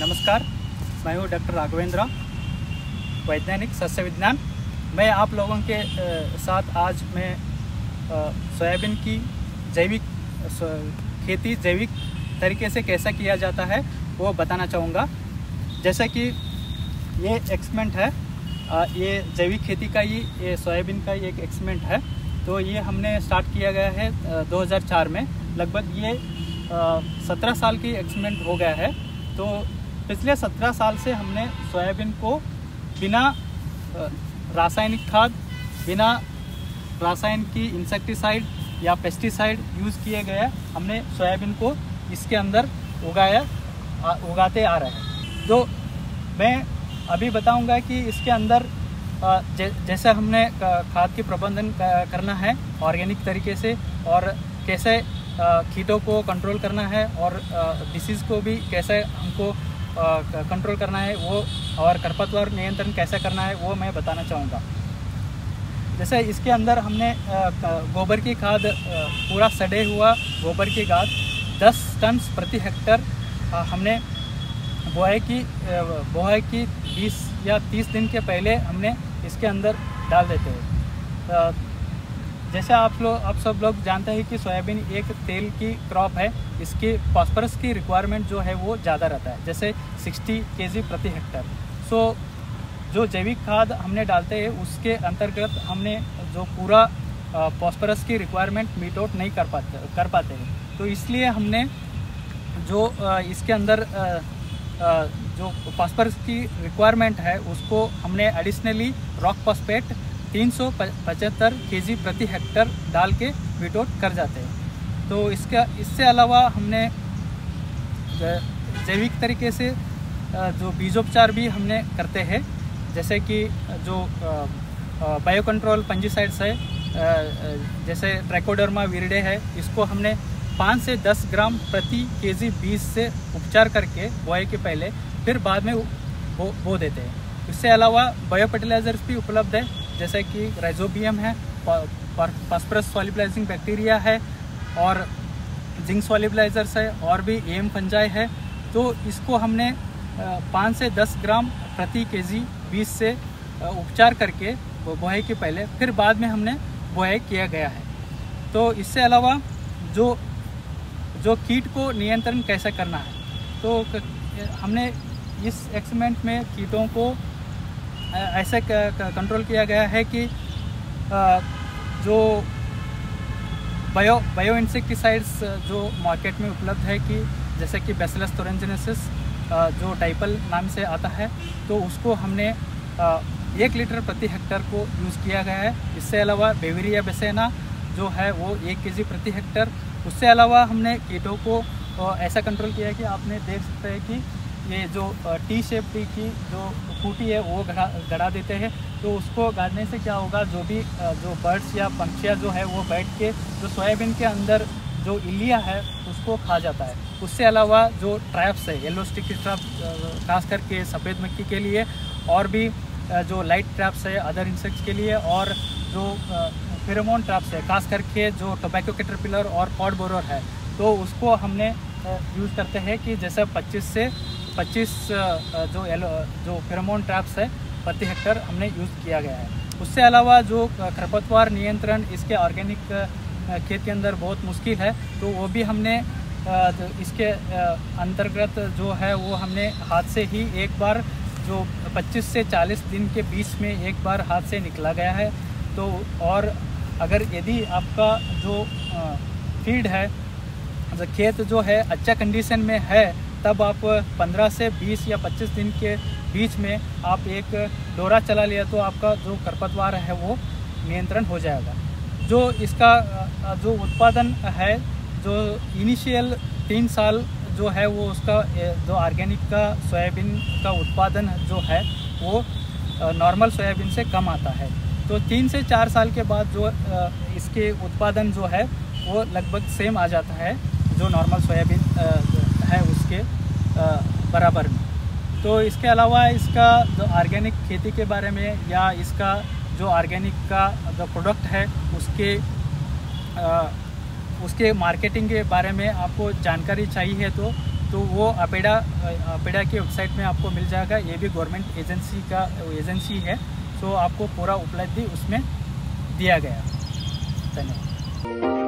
नमस्कार, मैं हूँ डॉक्टर राघवेंद्र, वैज्ञानिक सस्य विज्ञान। मैं आप लोगों के साथ आज मैं सोयाबीन की जैविक खेती जैविक तरीके से कैसा किया जाता है वो बताना चाहूँगा। जैसा कि ये एक्सपेरिमेंट है, ये जैविक खेती का ही ये सोयाबीन का ही एक एक्सपेरिमेंट है। तो ये हमने स्टार्ट किया गया है 2004 में। लगभग ये 17 साल की एक्सपेरिमेंट हो गया है। तो पिछले 17 साल से हमने सोयाबीन को बिना रासायनिक खाद, बिना रासायन की इंसेक्टिसाइड या पेस्टिसाइड यूज़ किए गए हमने सोयाबीन को इसके अंदर उगाते आ रहे हैं। तो मैं अभी बताऊंगा कि इसके अंदर जैसे हमने खाद की प्रबंधन करना है ऑर्गेनिक तरीके से, और कैसे कीटों को कंट्रोल करना है, और डिसीज़ को भी कैसे हमको कंट्रोल करना है वो, और खरपतवार नियंत्रण कैसे करना है वो मैं बताना चाहूँगा। जैसे इसके अंदर हमने गोबर की खाद, पूरा सड़े हुआ गोबर की खाद 10 टन प्रति हेक्टर हमने बुआई की 20 या 30 दिन के पहले हमने इसके अंदर डाल देते हैं। जैसे आप सब लोग जानते हैं कि सोयाबीन एक तेल की क्रॉप है। इसकी फास्फोरस की रिक्वायरमेंट जो है वो ज़्यादा रहता है, जैसे 60 kg प्रति हेक्टर। सो जो जैविक खाद हमने डालते हैं उसके अंतर्गत हमने जो पूरा फास्फोरस की रिक्वायरमेंट मीट आउट नहीं कर पाते हैं। तो इसलिए हमने जो इसके अंदर जो फास्फोरस की रिक्वायरमेंट है उसको हमने एडिशनली रॉक फॉस्फेट 375 kg प्रति हेक्टर डाल के मीट आउट कर जाते हैं। तो इससे अलावा हमने जैविक तरीके से जो बीजोपचार भी हमने करते हैं, जैसे कि जो बायो कंट्रोल फंजीसाइड्स है, जैसे ट्राइकोडर्मा विरिडे है, इसको हमने 5 से 10 ग्राम प्रति kg बीज से उपचार करके बुआई के पहले फिर बाद में बो देते हैं। इससे अलावा बायो फर्टिलाइजर्स भी उपलब्ध है, जैसे कि राइजोबियम है, फास्फोरस सॉल्युबलाइजिंग बैक्टीरिया है, और जिंक सॉल्युबलाइजर्स है, और भी एम फंजाई है। तो इसको हमने 5 से 10 ग्राम प्रति kg बीज से उपचार करके बुआई के पहले फिर बाद में हमने बुआई किया गया है। तो इससे अलावा जो कीट को नियंत्रण कैसे करना है, तो हमने इस एक्सपेरिमेंट में कीटों को ऐसे कंट्रोल किया गया है कि जो बायो इंसेक्टिसाइड्स जो मार्केट में उपलब्ध है, कि जैसे कि बैसिलस thuringiensis जो टाइपल नाम से आता है, तो उसको हमने 1 लीटर प्रति हेक्टर को यूज़ किया गया है। इससे अलावा बेविरिया बेसेना जो है वो 1 kg प्रति हेक्टर। उससे अलावा हमने कीटों को ऐसा कंट्रोल किया है कि आपने देख सकते हैं कि ये जो टी शेप की जो खूटी है वो गड़ा देते हैं। तो उसको गाड़ने से क्या होगा, जो बर्ड्स या पंछियाँ जो है वो बैठ के जो सोयाबीन के अंदर जो इलिया है उसको खा जाता है। उससे अलावा जो ट्रैप्स है, येलो स्टिकी ट्रैप खास करके सफ़ेद मक्खी के लिए, और भी जो लाइट ट्रैप्स है अदर इंसेक्ट्स के लिए, और जो फेरोमोन ट्रैप्स है खास करके जो टोबैको कैटरपिलर और पॉड बोरर है, तो उसको हमने यूज़ करते हैं कि जैसे 25 से 25 जो फेरोमोन ट्रैप्स है प्रति हेक्टर हमने यूज़ किया गया है। उससे अलावा जो खरपतवार नियंत्रण इसके ऑर्गेनिक खेत के अंदर बहुत मुश्किल है, तो वो भी हमने इसके अंतर्गत जो है वो हमने हाथ से ही एक बार जो 25 से 40 दिन के बीच में एक बार हाथ से निकला गया है। तो और अगर यदि आपका जो फील्ड है, जो खेत जो है अच्छा कंडीशन में है, तब आप 15 से 20 या 25 दिन के बीच में आप एक डोरा चला लिया तो आपका जो खरपतवार है वो नियंत्रण हो जाएगा। जो इसका जो उत्पादन है, जो इनिशियल 3 साल जो है वो उसका जो ऑर्गेनिक का सोयाबीन का उत्पादन जो है वो नॉर्मल सोयाबीन से कम आता है। तो 3 से 4 साल के बाद जो इसके उत्पादन जो है वो लगभग सेम आ जाता है जो नॉर्मल सोयाबीन है उसके बराबर में। तो इसके अलावा इसका जो ऑर्गेनिक खेती के बारे में, या इसका जो ऑर्गेनिक का जो प्रोडक्ट है उसके मार्केटिंग के बारे में आपको जानकारी चाहिए तो तो वो अपेडा की वेबसाइट में आपको मिल जाएगा। ये भी गवर्नमेंट एजेंसी है, तो आपको पूरा उपलब्धि उसमें दिया गया। धन्यवाद।